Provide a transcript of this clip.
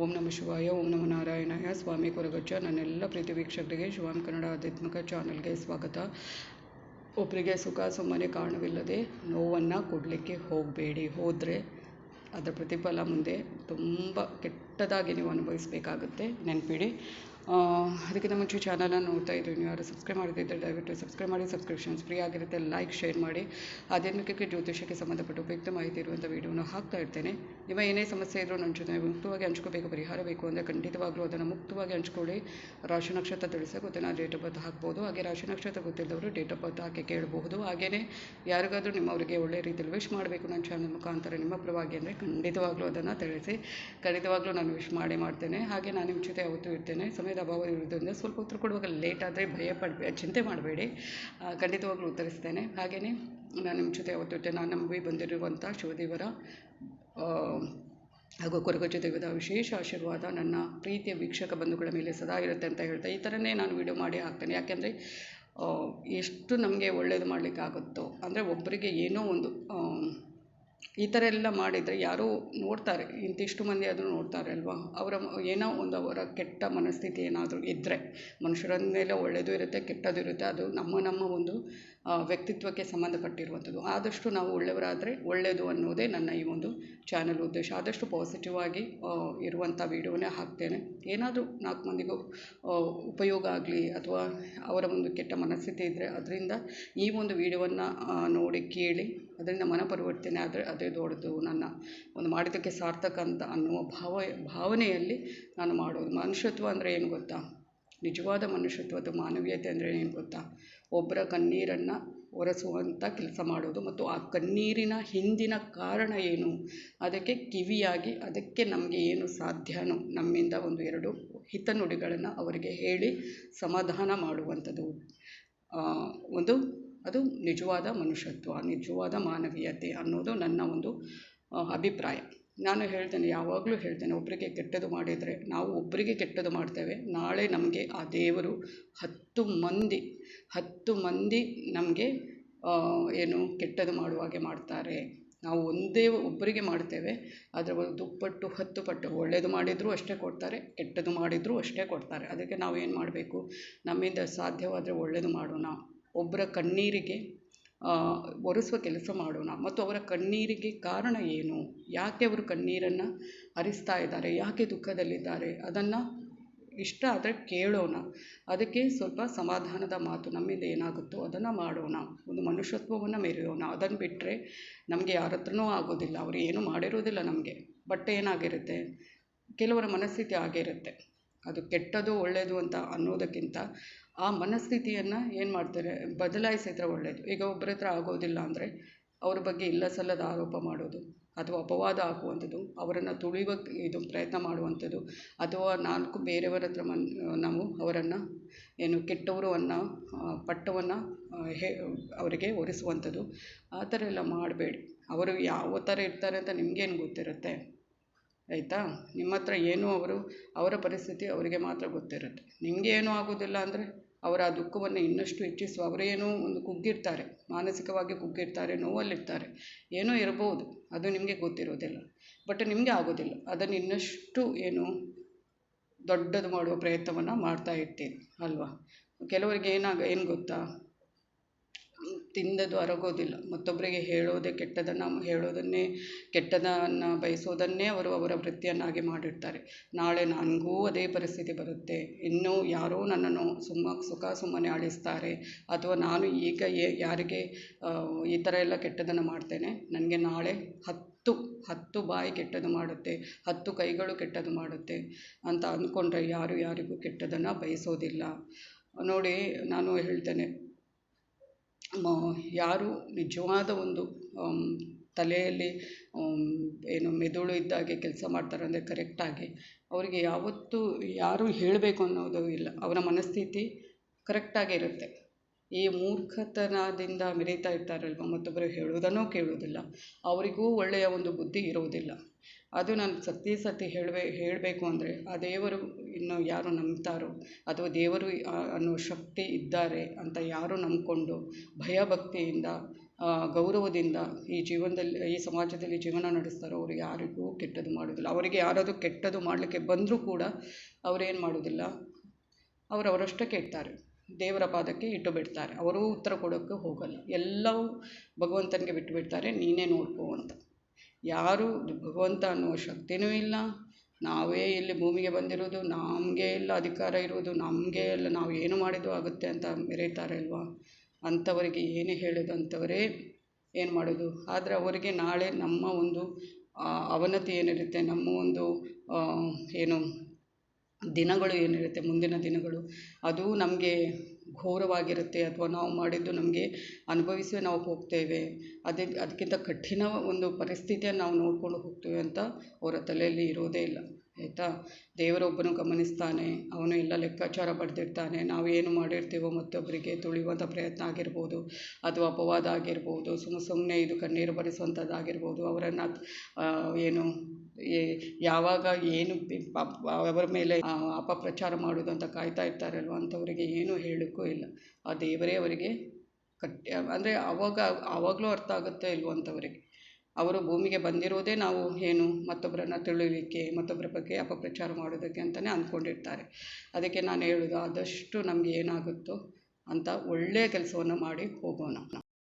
ಓಂ ನಮಃ ಶಿವಾಯ, ಓಂ ನಮೋ ನಾರಾಯಣಾಯ. ಸ್ವಾಮಿ ಕೊರಗಜ್ಜ. ನನ್ನೆಲ್ಲ ಪ್ರೀತಿ ವೀಕ್ಷಕರಿಗೆ ಶಿವಾಮ್ ಕನ್ನಡ ಆಧ್ಯಾತ್ಮಿಕ ಚಾನಲ್ಗೆ ಸ್ವಾಗತ. ಒಬ್ಬರಿಗೆ ಸುಖ ಸುಮ್ಮನೆ ಕಾರಣವಿಲ್ಲದೆ ನೋವನ್ನು ಕೊಡಲಿಕ್ಕೆ ಹೋಗಬೇಡಿ. ಹೋದರೆ ಅದರ ಪ್ರತಿಫಲ ಮುಂದೆ ತುಂಬ ಕೆಟ್ಟದಾಗಿ ನೀವು ಅನುಭವಿಸಬೇಕಾಗುತ್ತೆ, ನೆನಪಿಡಿ. ಅದಕ್ಕಿಂತ ಮುಂಚೆ ಚಾನಲನ್ನು ನೋಡ್ತಾ ಇದ್ದೀವಿ, ನೀವು ಯಾರು ಸಬ್ಸ್ಕ್ರೈಬ್ ಮಾಡಿದ್ದರೆ ದಯವಿಟ್ಟು ಸಬ್ಸ್ಕ್ರೈಬ್ ಮಾಡಿ. ಸಬ್ಸ್ಕ್ರಿಪ್ಷನ್ಸ್ ಫ್ರೀ ಆಗಿರುತ್ತೆ. ಲೈಕ್, ಶೇರ್ ಮಾಡಿ. ಆಧ್ಯಾತ್ಮಿಕಕ್ಕೆ, ಜ್ಯೋತಿಷಕ್ಕೆ ಸಂಬಂಧಪಟ್ಟ ಉಪಯುಕ್ತ ಮಾಹಿತಿ ಇರುವಂಥ ವೀಡಿಯೋನ ಹಾಕ್ತಾ ಇರ್ತೇನೆ. ನಿಮ್ಮ ಏನೇ ಸಮಸ್ಯೆ ಇದ್ದರೂ ನನ್ನ ಜೊತೆ ಮುಕ್ತವಾಗಿ ಹಂಚ್ಕೋಬೇಕು, ಪರಿಹಾರ ಬೇಕು ಅಂದರೆ ಖಂಡಿತವಾಗ್ಲೂ ಅದನ್ನು ಮುಕ್ತವಾಗಿ ಹಂಚ್ಕೊಳ್ಳಿ. ರಾಶಿ ನಕ್ಷತ್ರ ತಿಳಿಸೋಕೆ ಗೊತ್ತಿಲ್ಲ, ಡೇಟ್ ಆಫ್ ಬರ್ತ್ ಹಾಕ್ಬೋದು. ಹಾಗೆ ರಾಶಿ ನಕ್ಷತ್ರ ಗೊತ್ತಿದ್ದವರು ಡೇಟ್ ಆಫ್ ಬರ್ತ್ ಹಾಕಿ ಕೇಳಬಹುದು. ಹಾಗೆಯೇ ಯಾರಿಗಾದರೂ ನಿಮ್ಮವರಿಗೆ ಒಳ್ಳೆ ರೀತಿಯಲ್ಲಿ ವಿಶ್ ಮಾಡಬೇಕು ನನ್ನ ಚಾನಲ್ ಮುಖಾಂತರ ನಿಮ್ಮ ಪರವಾಗಿ ಅಂದರೆ ಖಂಡಿತವಾಗ್ಲೂ ಅದನ್ನು ತಿಳಿಸಿ. ಖಂಡಿತವಾಗ್ಲೂ ನಾನು ವಿಶ್ ಮಾಡ್ತೇನೆ. ಹಾಗೆ ನಾನು ನಿಮ್ಮ ಜೊತೆ ಯಾವತ್ತೂ ಇರ್ತೇನೆ. ಸಮಯದ ಅಭಾವ ಇರೋದ್ರಿಂದ ಸ್ವಲ್ಪ ಉತ್ತರ ಕೊಡುವಾಗ ಲೇಟ್ ಆದರೆ ಚಿಂತೆ ಮಾಡಬೇಡಿ, ಖಂಡಿತವಾಗ್ಲೂ ಉತ್ತರಿಸ್ತೇನೆ. ಹಾಗೆಯೇ ನಾನು ನಿಮ್ಮ ಜೊತೆ ಯಾವತ್ತೂ ಇರ್ತೇನೆ. ನಾನು ನಂಬಿ ಬಂದಿರುವಂಥ ಶಿವದೇವರ ಹಾಗೂ ಕೊರಗಜ್ಜ ದೇವದ ವಿಶೇಷ ಆಶೀರ್ವಾದ ನನ್ನ ಪ್ರೀತಿಯ ವೀಕ್ಷಕ ಬಂಧುಗಳ ಮೇಲೆ ಸದಾ ಇರುತ್ತೆ ಅಂತ ಹೇಳ್ತಾ ಈ ಥರನೇ ನಾನು ವಿಡಿಯೋ ಮಾಡಿ ಹಾಕ್ತೇನೆ. ಯಾಕೆಂದರೆ ಎಷ್ಟು ನಮಗೆ ಒಳ್ಳೆಯದು ಮಾಡಲಿಕ್ಕಾಗುತ್ತೋ, ಅಂದರೆ ಒಬ್ಬರಿಗೆ ಏನೋ ಒಂದು ಈ ಥರ ಎಲ್ಲ ಮಾಡಿದರೆ ಯಾರೋ ನೋಡ್ತಾರೆ, ಇಂತಿಷ್ಟು ಮಂದಿ ಆದರೂ ನೋಡ್ತಾರೆ ಅಲ್ವಾ. ಏನೋ ಒಂದು ಅವರ ಕೆಟ್ಟ ಮನಸ್ಥಿತಿ ಏನಾದರೂ ಇದ್ದರೆ, ಮನುಷ್ಯರ ಮೇಲೆ ಒಳ್ಳೆಯದು ಇರುತ್ತೆ, ಕೆಟ್ಟದ್ದು ಇರುತ್ತೆ. ಅದು ನಮ್ಮ ಒಂದು ವ್ಯಕ್ತಿತ್ವಕ್ಕೆ ಸಂಬಂಧಪಟ್ಟಿರುವಂಥದ್ದು. ಆದಷ್ಟು ನಾವು ಒಳ್ಳೆಯವರಾದರೆ ಒಳ್ಳೆಯದು ಅನ್ನೋದೇ ನನ್ನ ಈ ಒಂದು ಚಾನಲ್ ಉದ್ದೇಶ. ಆದಷ್ಟು ಪಾಸಿಟಿವ್ ಆಗಿ ಇರುವಂಥ ವೀಡಿಯೋನೇ ಹಾಕ್ತೇನೆ. ಏನಾದರೂ 4 ಮಂದಿಗೂ ಉಪಯೋಗ ಆಗಲಿ ಅಥವಾ ಅವರ ಒಂದು ಕೆಟ್ಟ ಮನಸ್ಥಿತಿ ಇದ್ದರೆ ಅದರಿಂದ ಈ ಒಂದು ವೀಡಿಯೋವನ್ನು ನೋಡಿ ಕೇಳಿ ಅದರಿಂದ ಮನಪರಿವರ್ತನೆ ಆದರೆ ಅದೇ ದೊಡ್ಡದು, ನನ್ನ ಒಂದು ಮಾಡಿದ್ದಕ್ಕೆ ಸಾರ್ಥಕ ಅಂತ ಅನ್ನುವ ಭಾವನೆಯಲ್ಲಿ ನಾನು ಮಾಡೋದು. ಮನುಷ್ಯತ್ವ ಅಂದರೆ ಏನು ಗೊತ್ತಾ? ನಿಜವಾದ ಮನುಷ್ಯತ್ವ ಅಥವಾ ಮಾನವೀಯತೆ ಅಂದರೆ ಏನು ಗೊತ್ತಾ? ಒಬ್ಬರ ಕಣ್ಣೀರನ್ನು ಒರೆಸುವಂಥ ಕೆಲಸ ಮಾಡೋದು, ಮತ್ತು ಆ ಕಣ್ಣೀರಿನ ಹಿಂದಿನ ಕಾರಣ ಏನು, ಅದಕ್ಕೆ ಕಿವಿಯಾಗಿ ಅದಕ್ಕೆ ನಮಗೆ ಏನು ಸಾಧ್ಯನೋ ನಮ್ಮಿಂದ 1-2 ಹಿತನುಡಿಗಳನ್ನು ಅವರಿಗೆ ಹೇಳಿ ಸಮಾಧಾನ ಮಾಡುವಂಥದ್ದು ಅದು ನಿಜವಾದ ಮನುಷ್ಯತ್ವ, ನಿಜವಾದ ಮಾನವೀಯತೆ ಅನ್ನೋದು ನನ್ನ ಒಂದು ಅಭಿಪ್ರಾಯ. ನಾನು ಹೇಳ್ತೇನೆ, ಯಾವಾಗಲೂ ಹೇಳ್ತೇನೆ, ಒಬ್ಬರಿಗೆ ಕೆಟ್ಟದ್ದು ಮಾಡಿದರೆ, ನಾವು ಒಬ್ಬರಿಗೆ ಕೆಟ್ಟದ್ದು ಮಾಡ್ತೇವೆ, ನಾಳೆ ನಮಗೆ ಆ ದೇವರು 10 ಮಂದಿ ನಮಗೆ ಏನು ಕೆಟ್ಟದ್ದು ಮಾಡುವಾಗೆ ಮಾಡ್ತಾರೆ. ನಾವು ಒಬ್ಬರಿಗೆ ಮಾಡ್ತೇವೆ, ಅದರ ದುಪ್ಪಟ್ಟು 10 ಪಟ್ಟು. ಒಳ್ಳೆಯದು ಮಾಡಿದರೂ ಅಷ್ಟೇ ಕೊಡ್ತಾರೆ, ಕೆಟ್ಟದ್ದು ಮಾಡಿದರೂ ಅಷ್ಟೇ ಕೊಡ್ತಾರೆ. ಅದಕ್ಕೆ ನಾವು ಏನು ಮಾಡಬೇಕು? ನಮ್ಮಿಂದ ಸಾಧ್ಯವಾದರೆ ಒಳ್ಳೆಯದು ಮಾಡೋಣ, ಒಬ್ಬರ ಕಣ್ಣೀರಿಗೆ ಒರೆಸುವ ಕೆಲಸ ಮಾಡೋಣ. ಮತ್ತು ಅವರ ಕಣ್ಣೀರಿಗೆ ಕಾರಣ ಏನು, ಯಾಕೆ ಅವರು ಕಣ್ಣೀರನ್ನು ಹರಿಸ್ತಾ ಇದ್ದಾರೆ, ಯಾಕೆ ದುಃಖದಲ್ಲಿದ್ದಾರೆ, ಅದನ್ನು ಇಷ್ಟ ಆದರೆ ಕೇಳೋಣ. ಅದಕ್ಕೆ ಸ್ವಲ್ಪ ಸಮಾಧಾನದ ಮಾತು ನಮ್ಮಿಂದ ಏನಾಗುತ್ತೋ ಅದನ್ನು ಮಾಡೋಣ, ಒಂದು ಮನುಷ್ಯತ್ವವನ್ನು ಮೆರೆಯೋಣ. ಅದನ್ನು ಬಿಟ್ಟರೆ ನಮಗೆ ಯಾರ ಹತ್ರನೂ ಆಗೋದಿಲ್ಲ, ಅವರು ಏನೂ ಮಾಡಿರೋದಿಲ್ಲ ನಮಗೆ. ಬಟ್ ಏನಾಗಿರುತ್ತೆ, ಕೆಲವರ ಮನಸ್ಥಿತಿ ಆಗಿರುತ್ತೆ. ಅದು ಕೆಟ್ಟದ್ದು ಒಳ್ಳೆಯದು ಅಂತ ಅನ್ನೋದಕ್ಕಿಂತ ಆ ಮನಸ್ಥಿತಿಯನ್ನು ಏನು ಮಾಡ್ತಾರೆ, ಬದಲಾಯಿಸಿದ್ರೆ ಒಳ್ಳೆಯದು. ಈಗ ಒಬ್ಬರ ಹತ್ರ ಆಗೋದಿಲ್ಲ ಅಂದರೆ ಅವ್ರ ಬಗ್ಗೆ ಇಲ್ಲ ಸಲ್ಲದ ಆರೋಪ ಮಾಡೋದು ಅಥವಾ ಅಪವಾದ ಹಾಕುವಂಥದ್ದು, ಅವರನ್ನು ತುಳಿಯುವ ಪ್ರಯತ್ನ ಮಾಡುವಂಥದ್ದು, ಅಥವಾ 4 ಬೇರೆಯವರ ಹತ್ರ ನಾವು ಅವರನ್ನು ಏನು ಕೆಟ್ಟವರು ಅನ್ನೋ ಪಟ್ಟವನ್ನು ಅವರಿಗೆ ಒರೆಸುವಂಥದ್ದು. ಆ ಥರ ಎಲ್ಲ ಮಾಡಬೇಡಿ. ಅವರು ಯಾವ ಥರ ಇರ್ತಾರೆ ಅಂತ ನಿಮಗೇನು ಗೊತ್ತಿರುತ್ತೆ, ಆಯಿತಾ? ನಿಮ್ಮ ಹತ್ರ ಏನೂ ಅವರ ಪರಿಸ್ಥಿತಿ ಅವರಿಗೆ ಮಾತ್ರ ಗೊತ್ತಿರುತ್ತೆ. ನಿಮಗೆ ಏನೂ ಆಗೋದಿಲ್ಲ ಅಂದರೆ ಅವರ ಆ ದುಃಖವನ್ನು ಇನ್ನಷ್ಟು ಹೆಚ್ಚಿಸುವ, ಅವರೇನೋ ಒಂದು ಕುಗ್ಗಿರ್ತಾರೆ, ಮಾನಸಿಕವಾಗಿ ಕುಗ್ಗಿರ್ತಾರೆ, ನೋವಲ್ಲಿರ್ತಾರೆ, ಏನೋ ಇರ್ಬೋದು, ಅದು ನಿಮಗೆ ಗೊತ್ತಿರೋದಿಲ್ಲ. ಬಟ್ ನಿಮಗೆ ಆಗೋದಿಲ್ಲ, ಅದನ್ನು ಇನ್ನಷ್ಟು ದೊಡ್ಡದು ಮಾಡುವ ಪ್ರಯತ್ನವನ್ನು ಮಾಡ್ತಾ ಇರ್ತೀವಿ ಅಲ್ವಾ. ಕೆಲವರಿಗೆ ಏನು ಗೊತ್ತಾ, ತಿಂದದ್ದು ಅರಗೋದಿಲ್ಲ, ಮತ್ತೊಬ್ಬರಿಗೆ ಕೆಟ್ಟದನ್ನು ಬಯಸೋದನ್ನೇ ಅವರ ವೃತ್ತಿಯನ್ನಾಗಿ ಮಾಡಿರ್ತಾರೆ. ನಾಳೆ ನನಗೂ ಅದೇ ಪರಿಸ್ಥಿತಿ ಬರುತ್ತೆ, ಇನ್ನೂ ಯಾರೋ ನನ್ನನ್ನು ಸುಖ ಸುಮ್ಮನೆ ಅಳಿಸ್ತಾರೆ, ಅಥವಾ ನಾನು ಈಗ ಯಾರಿಗೆ ಈ ಥರ ಎಲ್ಲ ಕೆಟ್ಟದನ್ನು ಮಾಡ್ತೇನೆ, ನನಗೆ ನಾಳೆ 10 ಬಾಯಿ ಕೆಟ್ಟದ್ದು ಮಾಡುತ್ತೆ, 10 ಕೈಗಳು ಕೆಟ್ಟದ್ದು ಮಾಡುತ್ತೆ ಅಂತ ಅಂದ್ಕೊಂಡ್ರೆ ಯಾರಿಗೂ ಕೆಟ್ಟದನ್ನು ಬಯಸೋದಿಲ್ಲ. ನೋಡಿ, ನಾನು ಹೇಳ್ತೇನೆ, ಯಾರು ನಿಜವಾದ ಒಂದು ತಲೆಯಲ್ಲಿ ಮೆದುಳು ಇದ್ದಾಗೆ ಕೆಲಸ ಮಾಡ್ತಾರೆ ಅಂದರೆ ಕರೆಕ್ಟಾಗಿ, ಅವರಿಗೆ ಯಾವತ್ತೂ ಯಾರು ಹೇಳಬೇಕು ಅನ್ನೋದು ಇಲ್ಲ, ಅವರ ಮನಸ್ಥಿತಿ ಕರೆಕ್ಟಾಗೇ ಇರುತ್ತೆ. ಈ ಮೂರ್ಖತನದಿಂದ ಮೆರೀತಾ ಇರ್ತಾರಲ್ವ, ಮತ್ತೊಬ್ಬರು ಹೇಳೋದನ್ನೂ ಕೇಳೋದಿಲ್ಲ, ಅವರಿಗೂ ಒಳ್ಳೆಯ ಒಂದು ಬುದ್ಧಿ ಇರೋದಿಲ್ಲ. ಅದು ನಾನು ಸತ್ಯ ಹೇಳಬೇಕು ಅಂದರೆ, ಆ ದೇವರು ಇನ್ನು ಯಾರು ನಂಬ್ತಾರೋ ಅಥವಾ ದೇವರು ಅನ್ನೋ ಶಕ್ತಿ ಇದ್ದಾರೆ ಅಂತ ಯಾರು ನಂಬಿಕೊಂಡು ಭಯಭಕ್ತಿಯಿಂದ ಗೌರವದಿಂದ ಈ ಜೀವನದಲ್ಲಿ ಈ ಸಮಾಜದಲ್ಲಿ ಜೀವನ ನಡೆಸ್ತಾರೋ ಅವ್ರಿಗೆ ಯಾರಿಗೂ ಕೆಟ್ಟದ್ದು ಮಾಡೋದಿಲ್ಲ. ಅವರಿಗೆ ಯಾರಾದರೂ ಕೆಟ್ಟದ್ದು ಮಾಡಲಿಕ್ಕೆ ಬಂದರೂ ಕೂಡ ಅವರೇನು ಮಾಡೋದಿಲ್ಲ, ಅವರವರಷ್ಟಕ್ಕೆ ಇಡ್ತಾರೆ, ದೇವರ ಪಾದಕ್ಕೆ ಇಟ್ಟು ಬಿಡ್ತಾರೆ. ಅವರೂ ಉತ್ತರ ಕೊಡೋಕ್ಕೆ ಹೋಗಲ್ಲ, ಎಲ್ಲವೂ ಭಗವಂತನಿಗೆ ಬಿಟ್ಟು ಬಿಡ್ತಾರೆ, ನೀನೇ ನೋಡ್ಕೋ ಅಂತ. ಯಾರು ಭಗವಂತ ಅನ್ನುವ ಶಕ್ತಿನೂ ಇಲ್ಲ, ನಾವೇ ಇಲ್ಲಿ ಭೂಮಿಗೆ ಬಂದಿರೋದು, ನಮಗೆ ಎಲ್ಲ ಅಧಿಕಾರ ಇರೋದು, ನಮಗೆ ಎಲ್ಲ ನಾವು ಏನು ಮಾಡಿದ್ದು ಆಗುತ್ತೆ ಅಂತ ಮೆರೀತಾರೆ ಅಲ್ವಾ. ಅಂಥವರಿಗೆ ಏನೇ ಹೇಳೋದು ಅಂಥವರೇ ಏನು ಮಾಡೋದು. ಆದರೆ ಅವರಿಗೆ ನಾಳೆ ನಮ್ಮ ಒಂದು ಅವನತಿ ಏನಿರುತ್ತೆ, ನಮ್ಮ ಒಂದು ಏನು ದಿನಗಳು ಏನಿರುತ್ತೆ, ಮುಂದಿನ ದಿನಗಳು ಅದು ನಮಗೆ ಘೋರವಾಗಿರುತ್ತೆ, ಅಥವಾ ನಾವು ಮಾಡಿದ್ದು ನಮಗೆ ಅನುಭವಿಸಿ ನಾವು ಹೋಗ್ತೇವೆ, ಅದಕ್ಕಿಂತ ಕಠಿಣ ಒಂದು ಪರಿಸ್ಥಿತಿಯನ್ನು ನಾವು ನೋಡ್ಕೊಂಡು ಹೋಗ್ತೇವೆ ಅಂತ ಅವರ ತಲೆಯಲ್ಲಿ ಇರೋದೇ ಇಲ್ಲ, ಆಯಿತಾ. ದೇವರೊಬ್ಬನು ಗಮನಿಸ್ತಾನೆ, ಅವನು ಎಲ್ಲ ಲೆಕ್ಕಾಚಾರ ಬರೆದಿರ್ತಾನೆ. ನಾವು ಏನು ಮಾಡಿರ್ತೀವೋ ಮತ್ತೊಬ್ಬರಿಗೆ ತುಳಿಯುವಂಥ ಪ್ರಯತ್ನ ಆಗಿರ್ಬೋದು, ಅದು ಅಪವಾದ ಆಗಿರ್ಬೋದು, ಸುಮ್ಮನೆ ಇದು ಕಣ್ಣೀರು ಬರೆಸುವಂಥದ್ದಾಗಿರ್ಬೋದು, ಅವರನ್ನು ಏನು ಯಾವಾಗ ಏನು ಅವರ ಮೇಲೆ ಅಪಪ್ರಚಾರ ಮಾಡೋದು ಅಂತ ಕಾಯ್ತಾ ಇರ್ತಾರಲ್ವ, ಅಂಥವರಿಗೆ ಏನೂ ಹೇಳೋಕ್ಕೂ ಇಲ್ಲ. ಆ ದೇವರೇ ಅವರಿಗೆ ಅಂದರೆ ಆವಾಗಲೂ ಅರ್ಥ ಆಗುತ್ತೆ ಇಲ್ವೋ ಅಂಥವರಿಗೆ. ಅವರು ಭೂಮಿಗೆ ಬಂದಿರೋದೇ ನಾವು ಏನು ಮತ್ತೊಬ್ಬರನ್ನು ತಿಳಿಯಲಿಕ್ಕೆ, ಮತ್ತೊಬ್ಬರ ಬಗ್ಗೆ ಅಪಪ್ರಚಾರ ಮಾಡೋದಕ್ಕೆ ಅಂತಲೇ ಅಂದ್ಕೊಂಡಿರ್ತಾರೆ. ಅದಕ್ಕೆ ನಾನು ಹೇಳೋದು, ಆದಷ್ಟು ನಮಗೆ ಏನಾಗುತ್ತೋ ಅಂತ ಒಳ್ಳೆಯ ಕೆಲಸವನ್ನು ಮಾಡಿ ಹೋಗೋಣ.